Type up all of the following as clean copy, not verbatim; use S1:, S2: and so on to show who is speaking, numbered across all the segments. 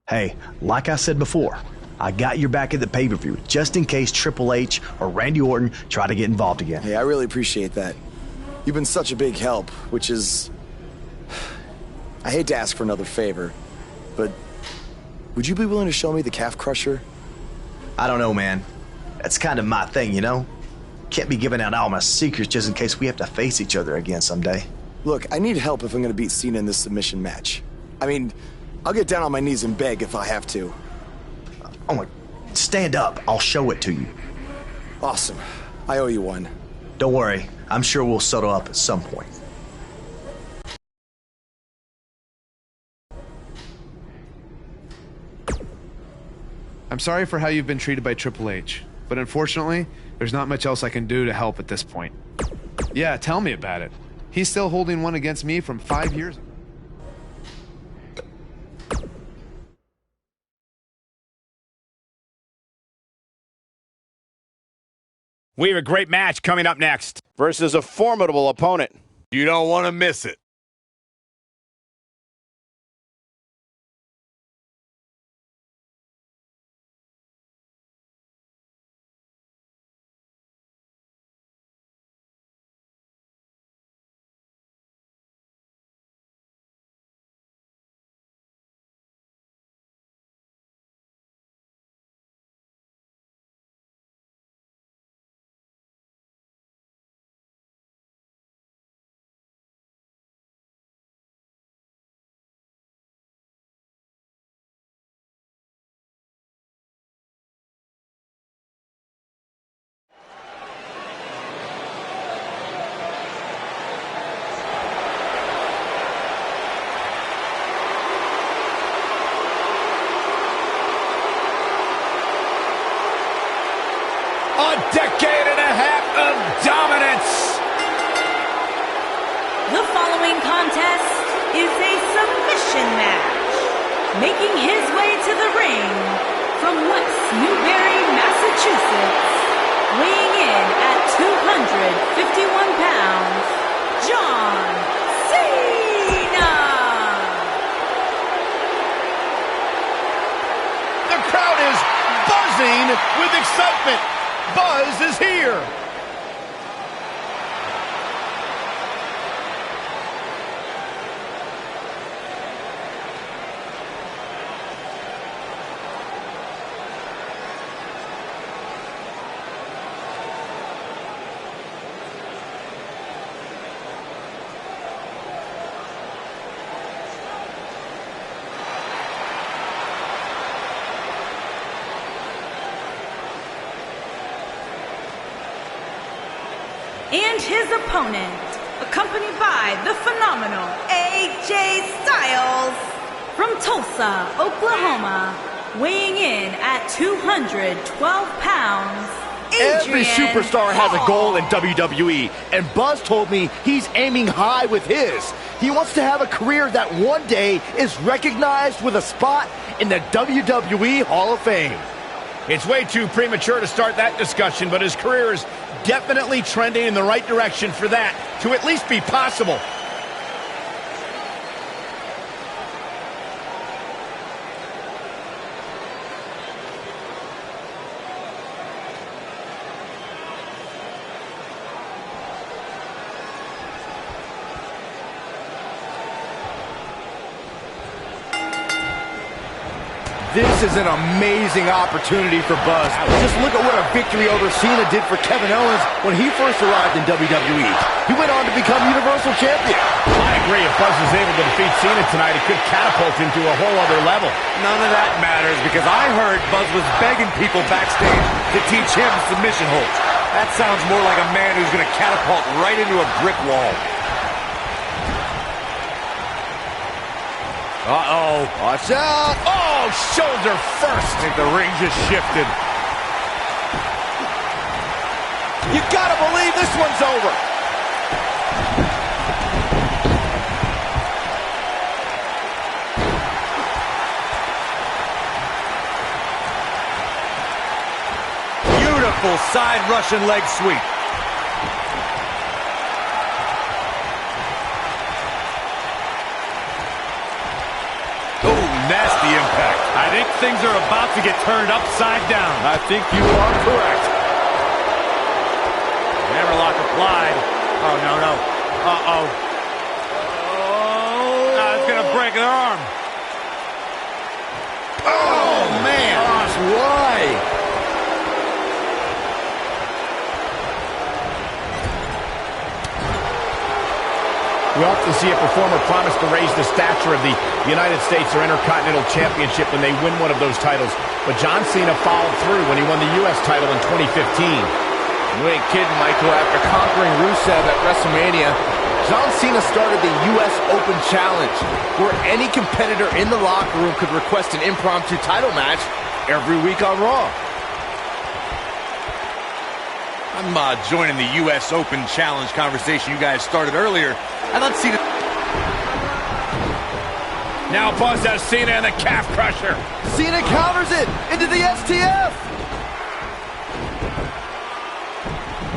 S1: Hey, like I said before, I got your back at the pay-per-view just in case Triple H or Randy Orton try to get involved again.
S2: Hey, I really appreciate that. You've been such a big help, which is... I hate to ask for another favor, but would you be willing to show me the calf crusher?
S1: I don't know, man. That's kind of my thing, you know? Can't be giving out all my secrets just in case we have to face each other again someday.
S2: Look, I need help if I'm gonna beat Cena in this submission match. I mean, I'll get down on my knees and beg if I have to.
S1: Oh my... Stand up. I'll show it to you.
S2: Awesome. I owe you one.
S1: Don't worry. I'm sure we'll settle up at some point.
S3: I'm sorry for how you've been treated by Triple H, but unfortunately, there's not much else I can do to help at this point. Yeah, tell me about it. He's still holding one against me from 5 years ago.
S4: We have a great match coming up next.
S5: Versus a formidable opponent.
S6: You don't want to miss it. A decade and a half of dominance.
S7: The following contest is a submission match. Making his way to the ring from West Newbury, Massachusetts, weighing in at 251 pounds, John Cena.
S4: The crowd is buzzing with excitement. Buzz is here.
S7: And his opponent, accompanied by the phenomenal AJ Styles from Tulsa, Oklahoma, weighing in at 212 pounds,
S5: Every
S7: Adrian
S5: superstar has a goal in
S7: Hall.
S5: WWE, and Buzz told me he's aiming high with his. He wants to have a career that one day is recognized with a spot in the WWE Hall of Fame.
S4: It's way too premature to start that discussion, but his career is definitely trending in the right direction for that to at least be possible.
S5: This is an amazing opportunity for Buzz. Just look at what a victory over Cena did for Kevin Owens when he first arrived in WWE. He went on to become Universal Champion.
S4: I agree. If Buzz is able to defeat Cena tonight, it could catapult him to a whole other level.
S6: None of that matters because I heard Buzz was begging people backstage to teach him submission holds. That sounds more like a man who's going to catapult right into a brick wall.
S5: Uh-oh. Watch out.
S4: Oh, shoulder first.
S6: I think the ring just shifted.
S5: You gotta believe this one's over.
S6: Beautiful side Russian leg sweep.
S4: Oh, nasty impact. I
S6: I think things are about to get turned upside down. I think you are correct. Hammerlock applied. Oh, no. Uh-oh. It's going to break their arm. Oh, man.
S2: Gosh, why?
S4: We often see a performer promise to raise the stature of the United States or Intercontinental Championship when they win one of those titles. But John Cena followed through when he won the U.S. title in 2015.
S5: You ain't kidding, Michael. After conquering Rusev at WrestleMania, John Cena started the U.S. Open Challenge, where any competitor in the locker room could request an impromptu title match every week on Raw.
S6: I'm joining the U.S. Open Challenge conversation you guys started earlier. And let's see.
S4: Now Buzz has Cena and the calf crusher.
S5: Cena counters it into the STF.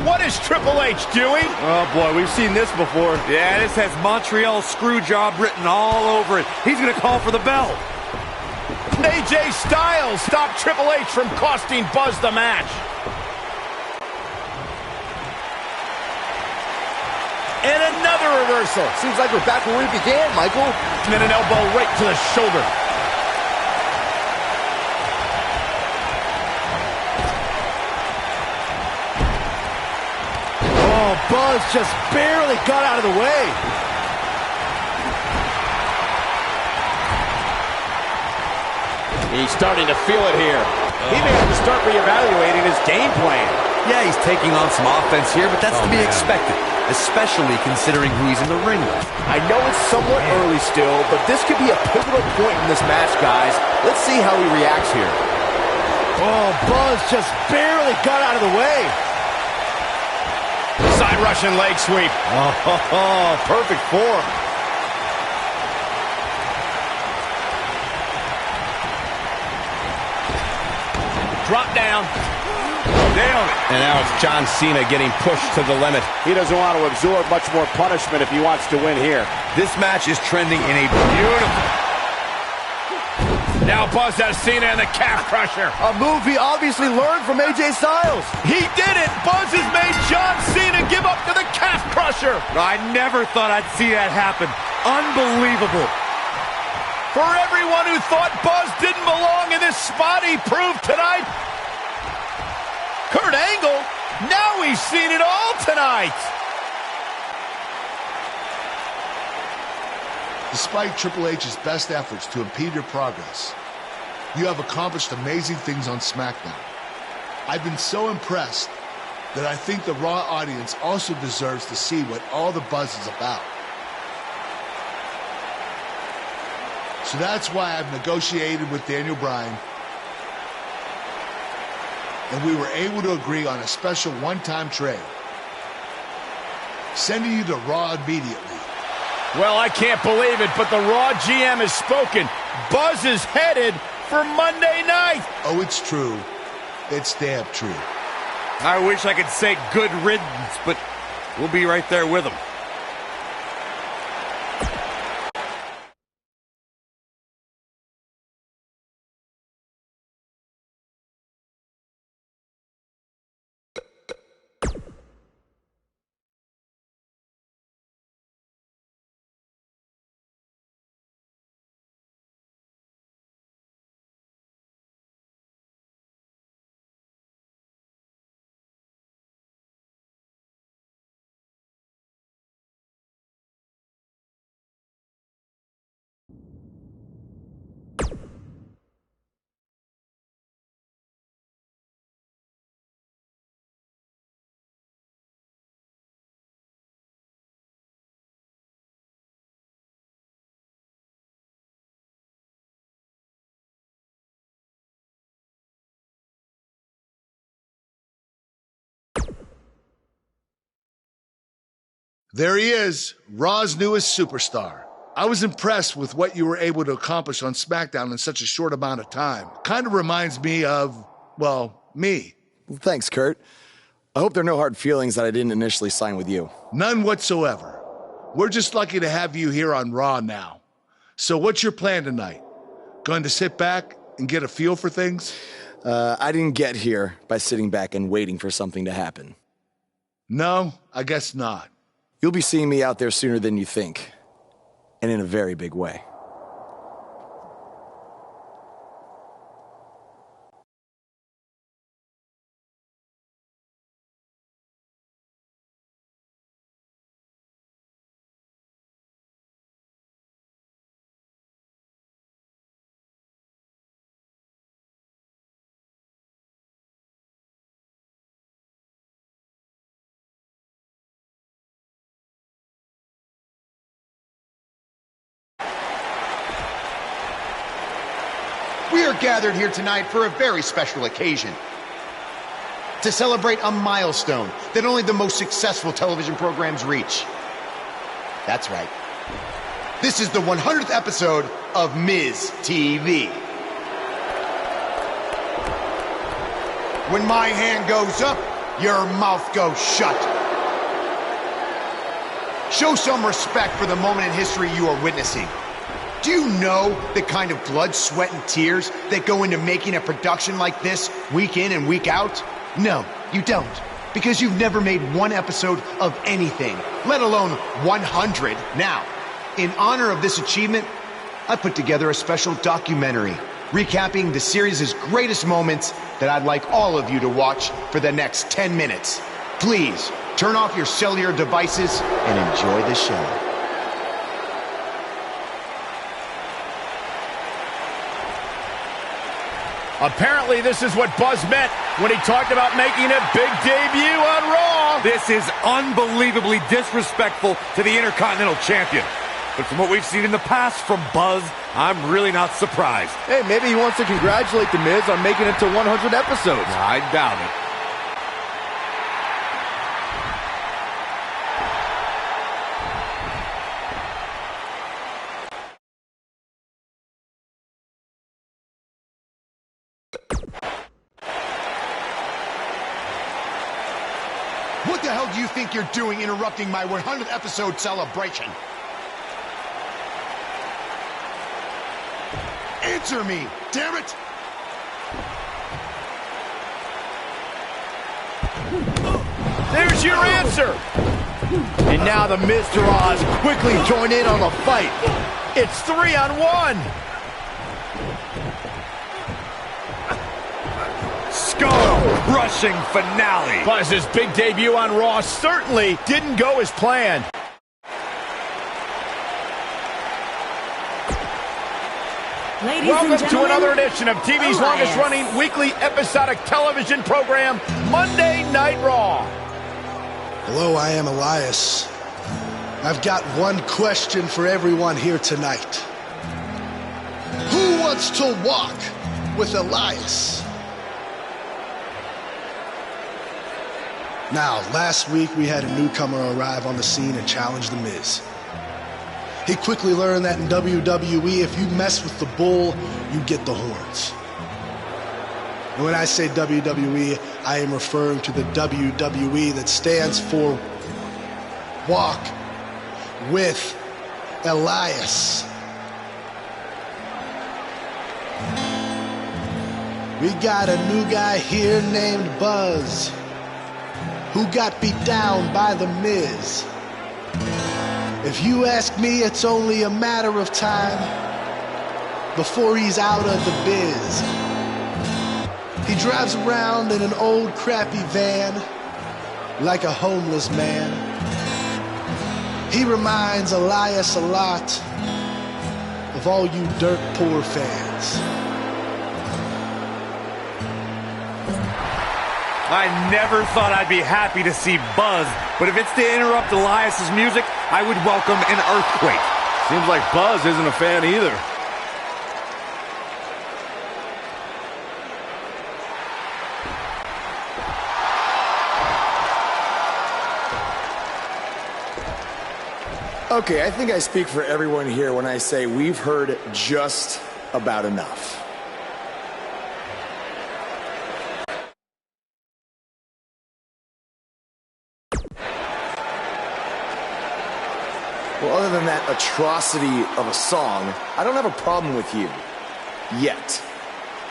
S4: What is Triple H doing?
S5: Oh, boy, we've seen this before.
S6: Yeah, this has Montreal Screwjob written all over it. He's going to call for the bell.
S4: AJ Styles stopped Triple H from costing Buzz the match. And another reversal.
S5: Seems like we're back where we began, Michael.
S4: And then an elbow right to the shoulder.
S5: Oh, Buzz just barely got out of the way.
S6: He's starting to feel it here. He may have to start reevaluating his game plan.
S8: Yeah, he's taking on some offense here, but that's to be expected, especially considering who he's in the ring with.
S5: I know it's somewhat early still, but this could be a pivotal point in this match, guys. Let's see how he reacts here. Oh, Buzz just barely got out of the way.
S4: Side Russian leg sweep.
S6: Oh, perfect form.
S4: Drop down.
S6: Nailed it.
S4: And now it's John Cena getting pushed to the limit.
S6: He doesn't want to absorb much more punishment if he wants to win here.
S8: This match is trending in a beautiful...
S4: Now Buzz has Cena and the calf crusher.
S5: A move he obviously learned from AJ Styles.
S4: He did it! Buzz has made John Cena give up to the calf crusher.
S6: I never thought I'd see that happen. Unbelievable.
S4: For everyone who thought Buzz didn't belong in this spot, he proved tonight. Kurt Angle, now he's seen it all tonight.
S9: Despite Triple H's best efforts to impede your progress, you have accomplished amazing things on SmackDown. I've been so impressed that I think the Raw audience also deserves to see what all the buzz is about. So that's why I've negotiated with Daniel Bryan, and we were able to agree on a special one-time trade, sending you to Raw immediately.
S4: Well, I can't believe it, but the Raw GM has spoken. Buzz is headed for Monday night.
S9: Oh, it's true. It's damn true.
S6: I wish I could say good riddance, but we'll be right there with him.
S9: There he is, Raw's newest superstar. I was impressed with what you were able to accomplish on SmackDown in such a short amount of time. Kind of reminds me of, well, me.
S2: Well, thanks, Kurt. I hope there are no hard feelings that I didn't initially sign with you.
S9: None whatsoever. We're just lucky to have you here on Raw now. So what's your plan tonight? Going to sit back and get a feel for things?
S2: I didn't get here by sitting back and waiting for something to happen.
S9: No, I guess not.
S2: You'll be seeing me out there sooner than you think, and in a very big way.
S10: We are gathered here tonight for a very special occasion. To celebrate a milestone that only the most successful television programs reach. That's right. This is the 100th episode of Miz TV. When my hand goes up, your mouth goes shut. Show some respect for the moment in history you are witnessing. Do you know the kind of blood, sweat, and tears that go into making a production like this week in and week out? No, you don't. Because you've never made one episode of anything, let alone 100. Now, in honor of this achievement, I put together a special documentary recapping the series' greatest moments that I'd like all of you to watch for the next 10 minutes. Please, turn off your cellular devices and enjoy the show.
S4: Apparently, this is what Buzz meant when he talked about making a big debut on Raw.
S6: This is unbelievably disrespectful to the Intercontinental Champion. But from what we've seen in the past from Buzz, I'm really not surprised.
S5: Hey, maybe he wants to congratulate The Miz on making it to 100 episodes.
S6: I doubt it.
S10: What the hell do you think you're doing interrupting my 100th episode celebration? Answer me, damn it!
S4: There's your answer.
S5: And now the Miztourage quickly join in on the fight.
S4: It's 3-on-1.
S6: Skull-crushing finale.
S4: Buzz's big debut on Raw certainly didn't go as planned.
S7: Ladies
S4: Welcome
S7: and
S4: to
S7: gentlemen,
S4: another edition of TV's
S7: Elias.
S4: longest-running weekly episodic television program, Monday Night Raw.
S11: Hello, I am Elias. I've got one question for everyone here tonight. Who wants to walk with Elias? Now, last week we had a newcomer arrive on the scene and challenge The Miz. He quickly learned that in WWE, if you mess with the bull, you get the horns. And when I say WWE, I am referring to the WWE that stands for Walk with Elias. We got a new guy here named Buzz, who got beat down by The Miz. If you ask me, it's only a matter of time before he's out of the biz. He drives around in an old crappy van like a homeless man. He reminds Elias a lot of all you dirt poor fans.
S6: I never thought I'd be happy to see Buzz, but if it's to interrupt Elias's music, I would welcome an earthquake.
S5: Seems like Buzz isn't a fan either.
S2: Okay, I think I speak for everyone here when I say we've heard just about enough. Well, other than that atrocity of a song, I don't have a problem with you. Yet.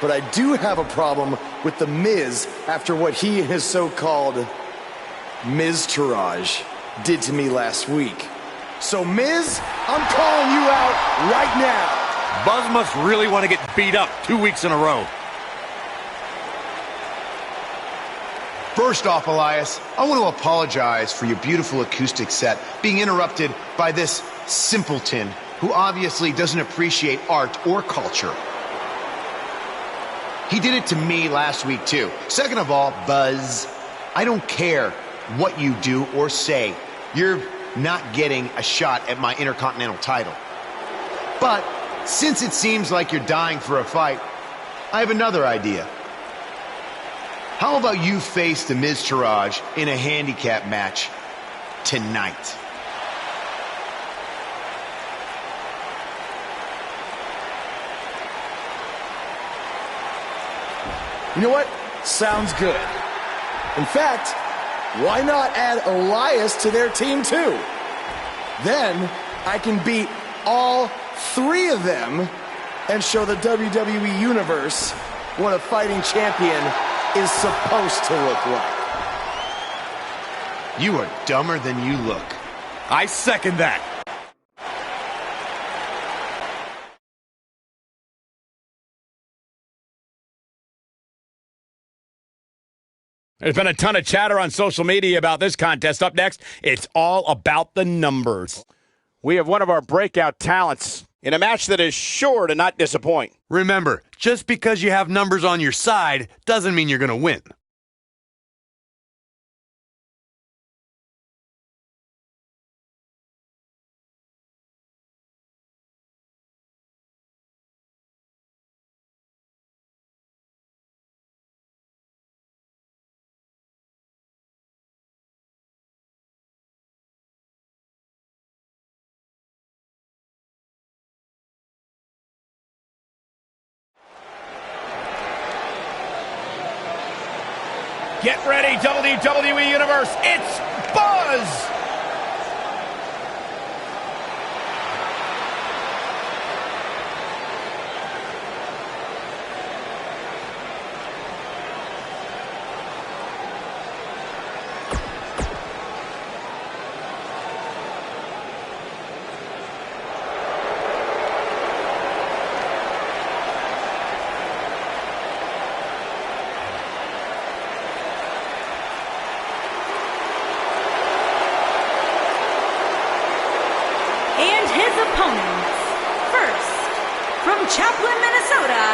S2: but I do have a problem with The Miz after what he and his so-called Miztourage did to me last week. So, Miz, I'm calling you out right now.
S6: Buzz must really want to get beat up 2 weeks in a row.
S10: First off, Elias, I want to apologize for your beautiful acoustic set being interrupted by this simpleton who obviously doesn't appreciate art or culture. He did it to me last week, too. Second of all, Buzz, I don't care what you do or say. You're not getting a shot at my Intercontinental title. But since it seems like you're dying for a fight, I have another idea. How about you face the Miztourage in a handicap match tonight?
S2: You know what? Sounds good. In fact, why not add Elias to their team too? Then I can beat all three of them and show the WWE Universe what a fighting champion is supposed to look like.
S10: You are dumber than you look.
S6: I second that.
S4: There's been a ton of chatter on social media about this contest. Up next, it's all about the numbers. We have one of our breakout talents in a match that is sure to not disappoint.
S8: Remember, just because you have numbers on your side doesn't mean you're going to win.
S4: Get ready, WWE Universe. It's Buzz!
S7: Chaplin, Minnesota,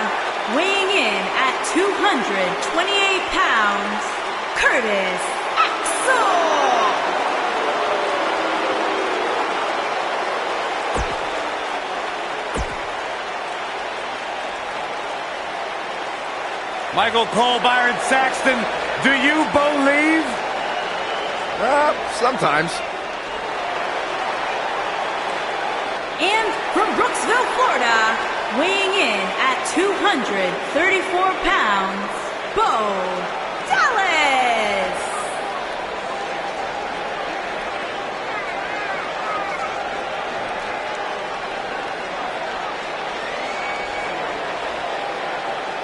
S7: weighing in at 228 pounds, Curtis Axel.
S6: Michael Cole, Byron Saxton, do you believe?
S4: Sometimes.
S7: And from Brooksville, Florida, weighing in at 234 pounds, Bo Dallas.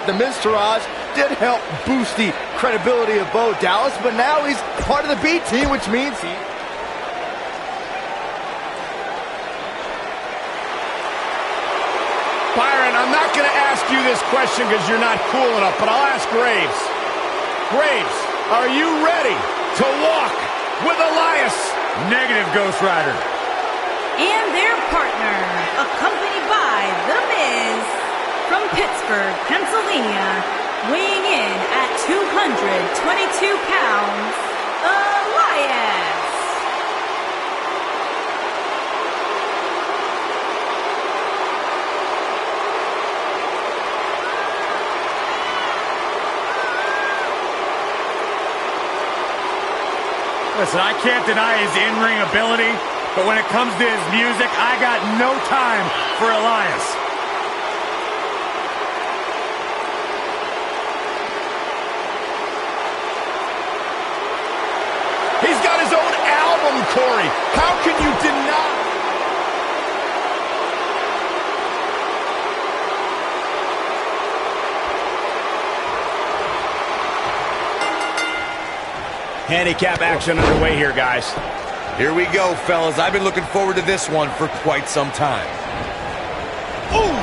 S5: The Miztourage did help boost the credibility of Bo Dallas, but now he's part of the B team, which means he...
S4: Byron, I'm not going to ask you this question because you're not cool enough, but I'll ask Graves. Graves, are you ready to walk with Elias?
S6: Negative, Ghost Rider.
S7: And their partner, accompanied by The Miz, from Pittsburgh, Pennsylvania, weighing in at 222 pounds, Elias.
S6: Listen, I can't deny his in-ring ability, but when it comes to his music, I got no time for Elias.
S4: He's got his own album, Corey. How can you deny? Handicap action underway here, guys.
S6: Here we go, fellas. I've been looking forward to this one for quite some time.
S5: Ooh!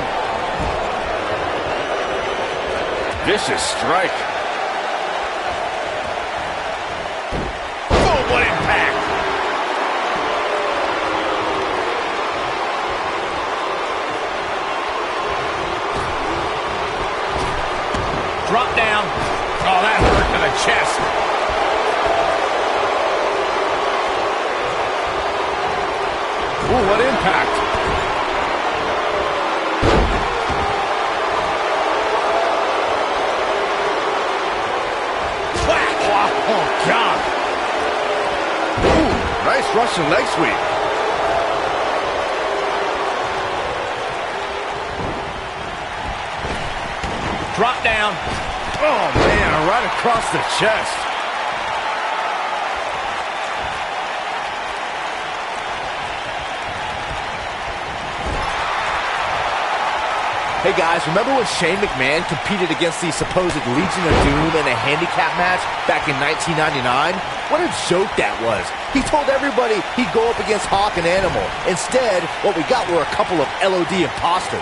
S5: Vicious strike.
S4: Oh, what impact! Drop down. Oh, that hurt to the chest.
S5: Ooh, what impact.
S4: Whack! Oh, God.
S5: Ooh, nice Russian leg sweep.
S4: Drop down.
S5: Oh, man, right across the chest. Hey guys, remember when Shane McMahon competed against the supposed Legion of Doom in a handicap match back in 1999? What a joke that was. He told everybody he'd go up against Hawk and Animal. Instead, what we got were a couple of LOD imposters.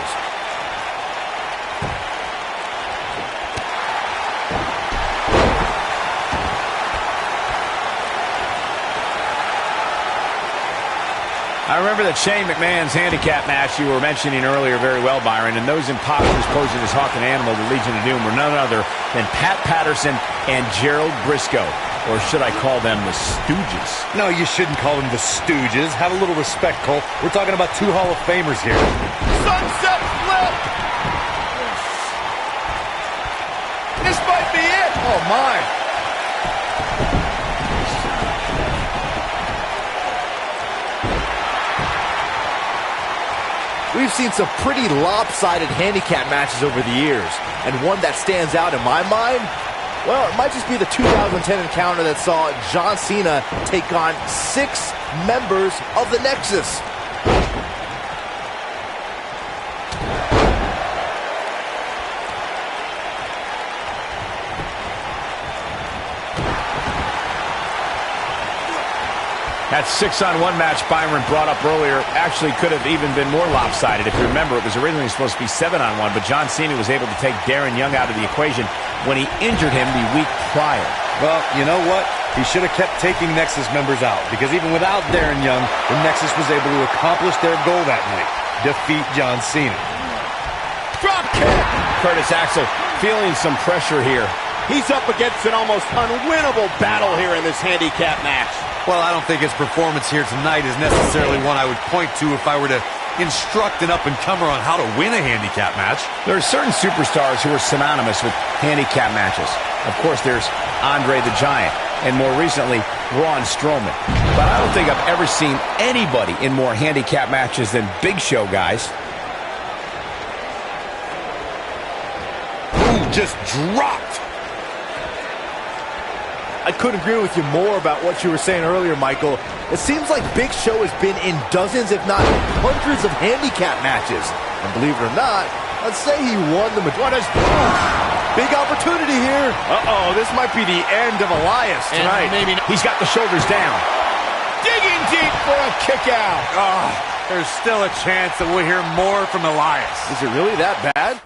S4: I remember that Shane McMahon's handicap match you were mentioning earlier very well, Byron, and those imposters posing as Hawk and Animal, the Legion of Doom, were none other than Pat Patterson and Gerald Briscoe. Or should I call them the Stooges?
S6: No, you shouldn't call them the Stooges. Have a little respect, Cole. We're talking about two Hall of Famers here.
S5: Sunset flip! This might be it! Oh, my. We've seen some pretty lopsided handicap matches over the years, and one that stands out in my mind, well, it might just be the 2010 encounter that saw John Cena take on 6 members of the Nexus.
S4: That 6-on-1 match Byron brought up earlier actually could have even been more lopsided. If you remember, it was originally supposed to be 7-on-1, but John Cena was able to take Darren Young out of the equation when he injured him the week prior.
S6: Well, you know what? He should have kept taking Nexus members out, because even without Darren Young, the Nexus was able to accomplish their goal that night, defeat John Cena.
S4: Drop kick! Curtis Axel feeling some pressure here. He's up against an almost unwinnable battle here in this handicap match.
S8: Well, I don't think his performance here tonight is necessarily one I would point to if I were to instruct an up-and-comer on how to win a handicap match.
S4: There are certain superstars who are synonymous with handicap matches. Of course, there's Andre the Giant, and more recently, Braun Strowman. But I don't think I've ever seen anybody in more handicap matches than Big Show guys.
S6: Ooh, just dropped.
S5: I couldn't agree with you more about what you were saying earlier, Michael. It seems like Big Show has been in dozens, if not hundreds of handicap matches. And believe it or not, let's say he won the majority. Big opportunity here. Uh-oh, this might be the end of Elias tonight.
S4: Maybe not. He's got the shoulders down.
S5: Digging deep for a kick out.
S6: Oh, there's still a chance that we'll hear more from Elias.
S5: Is it really that bad?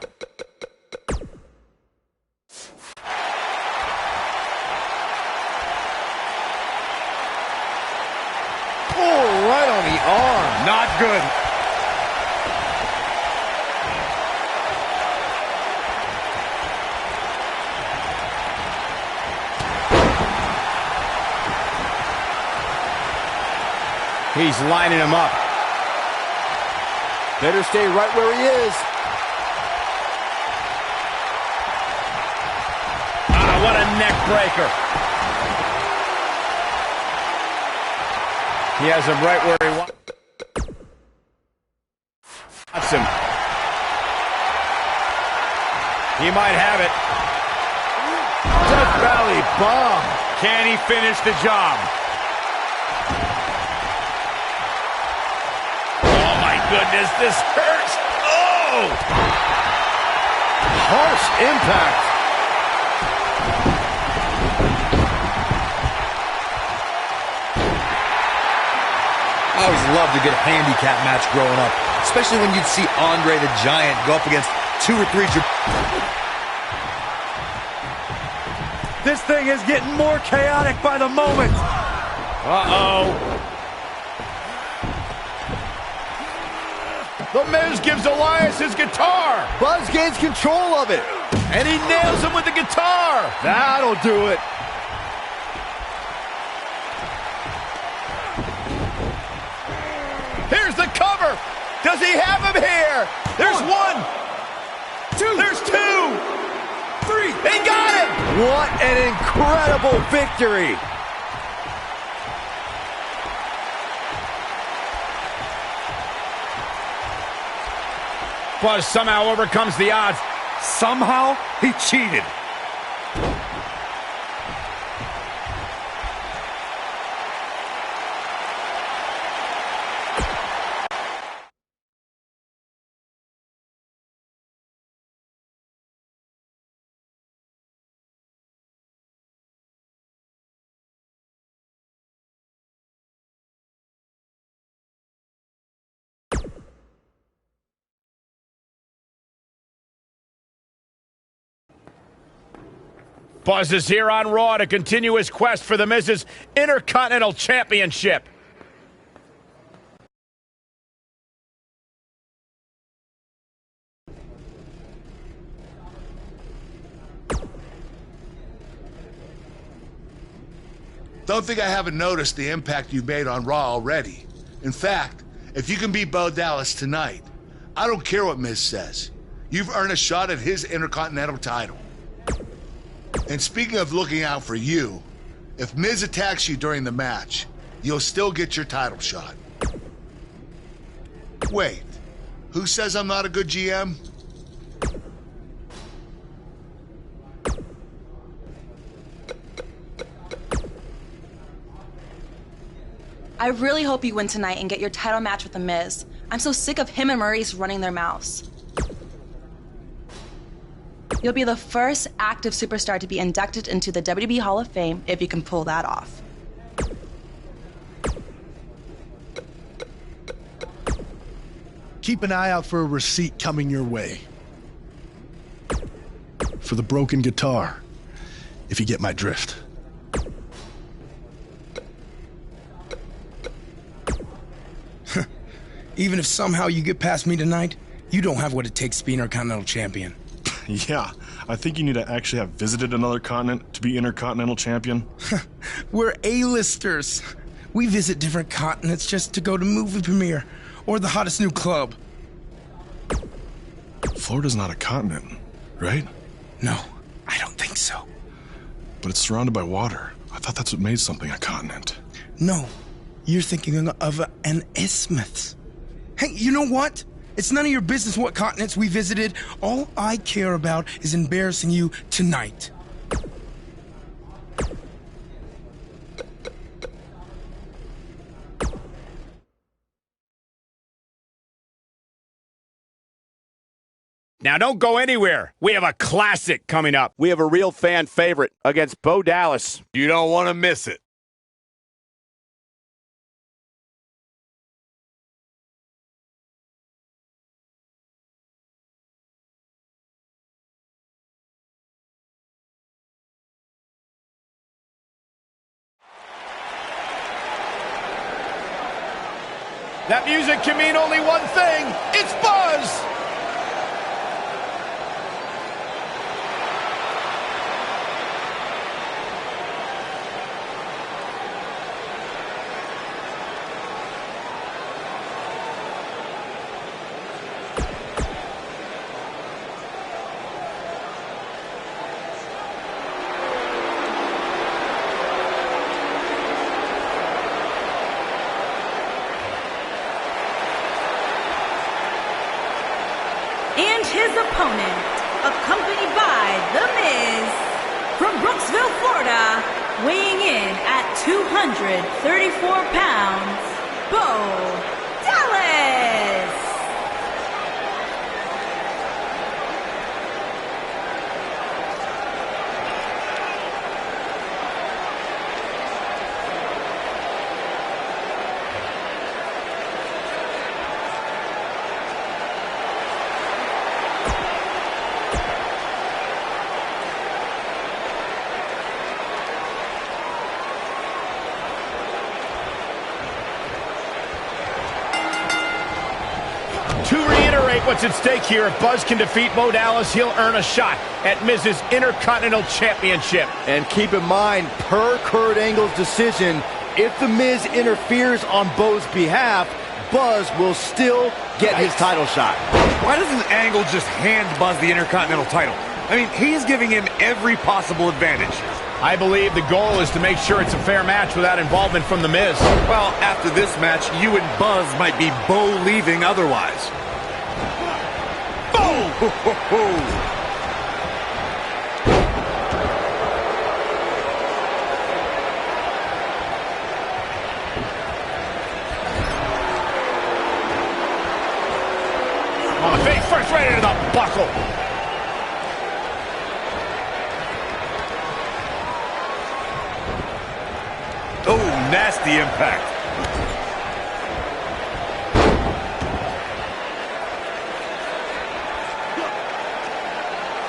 S5: Oh, right on the arm.
S6: Not good.
S4: He's lining him up.
S5: Better stay right where he is.
S4: Ah, what a neck breaker. He has him right where he wants him. He might have it.
S5: Death Valley bomb.
S6: Can he finish the job?
S4: Oh, my goodness, this hurts. Oh!
S5: Harsh impact.
S8: I always loved a good handicap match growing up, especially when you'd see Andre the Giant go up against 2 or 3...
S6: This thing is getting more chaotic by the moment.
S4: Uh-oh. The Miz gives Elias his guitar.
S5: Buzz gains control of it.
S4: And he nails him with the guitar.
S5: That'll do it.
S4: Here's the cover. Does he have him here? There's one. Two. There's two. Three. He got him.
S5: What an incredible victory.
S4: Buzz somehow overcomes the odds.
S6: Somehow, he cheated.
S4: Buzz is here on Raw to continue his quest for the Miz's Intercontinental Championship.
S9: Don't think I haven't noticed the impact you've made on Raw already. In fact, if you can beat Bo Dallas tonight, I don't care what Miz says. You've earned a shot at his Intercontinental title. And speaking of looking out for you, if Miz attacks you during the match, you'll still get your title shot. Wait, who says I'm not a good GM?
S12: I really hope you win tonight and get your title match with The Miz. I'm so sick of him and Maurice running their mouths. You'll be the first active superstar to be inducted into the WWE Hall of Fame if you can pull that off.
S11: Keep an eye out for a receipt coming your way. For the broken guitar, if you get my drift.
S13: Even if somehow you get past me tonight, you don't have what it takes to be Intercontinental Champion.
S14: Yeah, I think you need to actually have visited another continent to be Intercontinental Champion.
S13: We're A-listers. We visit different continents just to go to movie premiere or the hottest new club.
S14: Florida's not a continent, right?
S13: No, I don't think so.
S14: But it's surrounded by water. I thought that's what made something a continent.
S13: No, you're thinking of an isthmus. Hey, you know what? It's none of your business what continents we visited. All I care about is embarrassing you tonight.
S4: Now don't go anywhere. We have a classic coming up. We have a real fan favorite against Bo Dallas.
S8: You don't want to miss it.
S4: That music can mean only one thing. It's Buzz!
S7: And his opponent, accompanied by The Miz, from Brooksville, Florida, weighing in at 234 pounds, Bo Dallas!
S4: To reiterate what's at stake here, if Buzz can defeat Bo Dallas, he'll earn a shot at Miz's Intercontinental Championship.
S5: And keep in mind, per Kurt Angle's decision, if The Miz interferes on Bo's behalf, Buzz will still get his title shot.
S6: Why doesn't Angle just hand Buzz the Intercontinental title? I mean, he's giving him every possible advantage.
S4: I believe the goal is to make sure it's a fair match without involvement from The Miz.
S6: Well, after this match, you and Buzz might be Bo-leaving otherwise. Boom!
S4: On the face first, right into the buckle.
S6: Oh, nasty impact.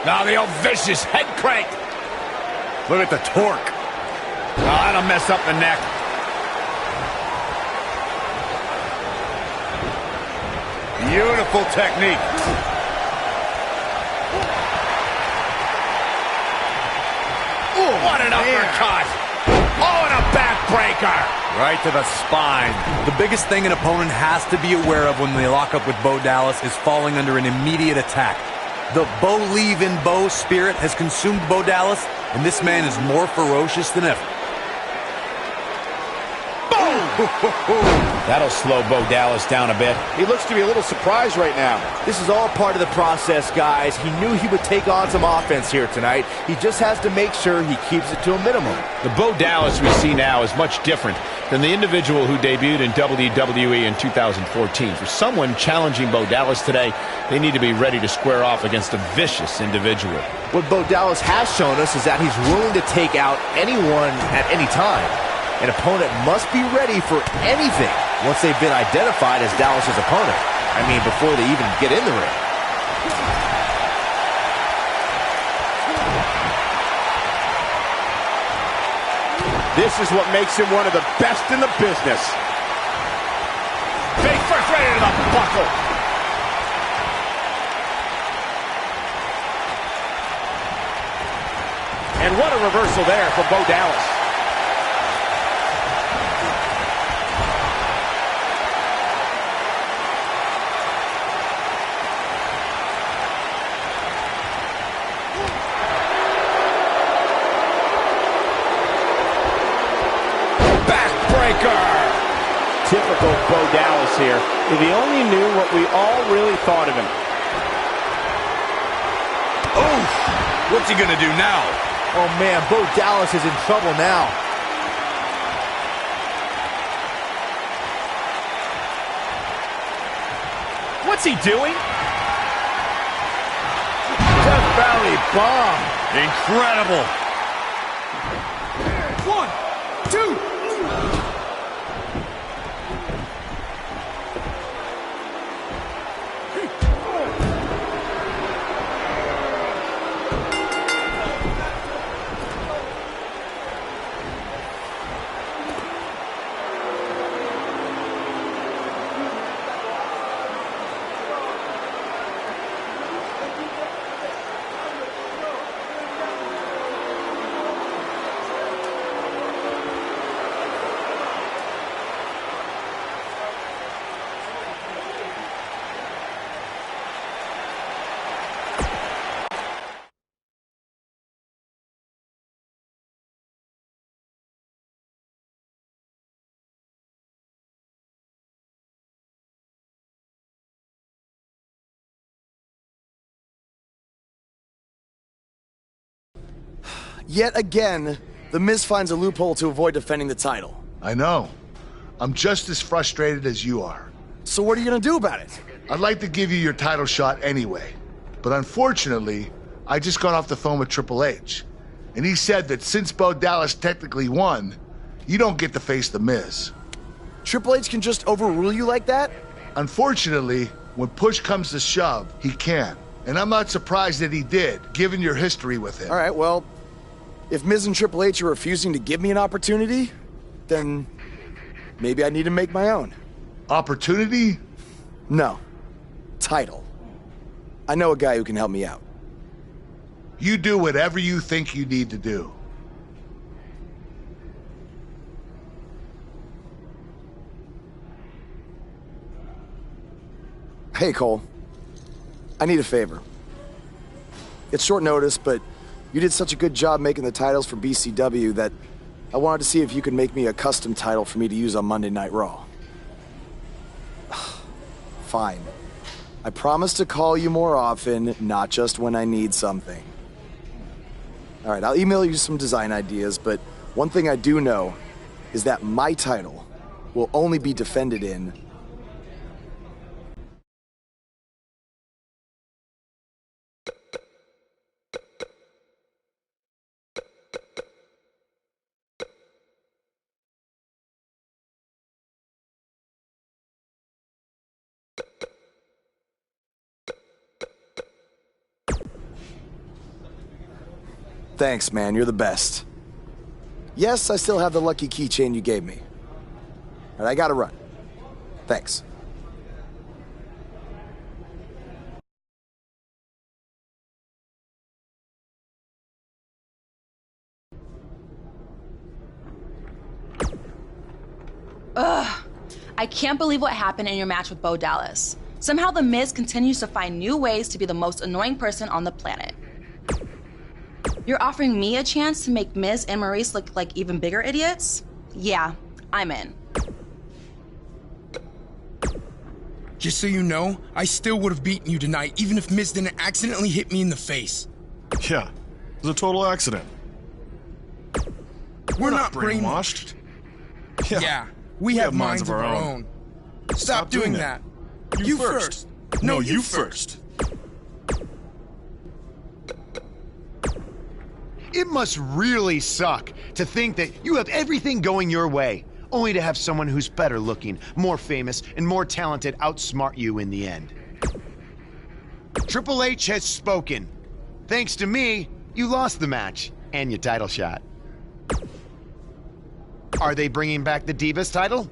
S4: Now the old vicious head crank.
S6: Look at the torque.
S4: Oh, that'll mess up the neck.
S6: Beautiful technique.
S4: Ooh, what an uppercut. Oh, and a backbreaker.
S8: Right to the spine. The biggest thing an opponent has to be aware of when they lock up with Bo Dallas is falling under an immediate attack. The Bo leave in Bo spirit has consumed Bo Dallas, and this man is more ferocious than ever.
S4: That'll slow Bo Dallas down a bit.
S5: He looks to be a little surprised right now. This is all part of the process, guys. He knew he would take on some offense here tonight. He just has to make sure he keeps it to a minimum.
S4: The Bo Dallas we see now is much different than the individual who debuted in WWE in 2014. For someone challenging Bo Dallas today, they need to be ready to square off against a vicious individual.
S5: What Bo Dallas has shown us is that he's willing to take out anyone at any time. An opponent must be ready for anything once they've been identified as Dallas's opponent. I mean, before they even get in the ring.
S4: This is what makes him one of the best in the business. Face first right into the buckle. And what a reversal there from Bo Dallas. Typical Bo Dallas here. If he only knew what we all really thought of him.
S6: Oh, what's he gonna do now?
S5: Oh man, Bo Dallas is in trouble now.
S4: What's he doing?
S5: Death Valley bomb.
S6: Incredible.
S2: 1, 2. Yet again, The Miz finds a loophole to avoid defending the title.
S9: I know. I'm just as frustrated as you are.
S2: So what are you gonna do about it?
S9: I'd like to give you your title shot anyway. But unfortunately, I just got off the phone with Triple H. And he said that since Bo Dallas technically won, you don't get to face The Miz.
S2: Triple H can just overrule you like that?
S9: Unfortunately, when push comes to shove, he can. And I'm not surprised that he did, given your history with him.
S2: All right, well, if Miz and Triple H are refusing to give me an opportunity, then maybe I need to make my own.
S9: Opportunity?
S2: No. title. I know a guy who can help me out.
S9: You do whatever you think you need to do.
S2: Hey, Cole. I need a favor. It's short notice, but you did such a good job making the titles for BCW that I wanted to see if you could make me a custom title for me to use on Monday Night Raw. Fine. I promise to call you more often, not just when I need something. All right, I'll email you some design ideas, but one thing I do know is that my title will only be defended in Thanks, man. You're the best. Yes, I still have the lucky keychain you gave me. All right, I gotta run. Thanks.
S12: Ugh. I can't believe what happened in your match with Bo Dallas. Somehow The Miz continues to find new ways to be the most annoying person on the planet. You're offering me a chance to make Miz and Maurice look like even bigger idiots? Yeah, I'm in.
S13: Just so you know, I still would have beaten you tonight, even if Miz didn't accidentally hit me in the face.
S14: Yeah, it was a total accident.
S13: We're not brainwashed. Yeah, we have minds of our own. Stop doing that. You first. No, you first.
S10: It must really suck to think that you have everything going your way, only to have someone who's better looking, more famous, and more talented outsmart you in the end. Triple H has spoken. Thanks to me, you lost the match and your title shot. Are they bringing back the Divas title?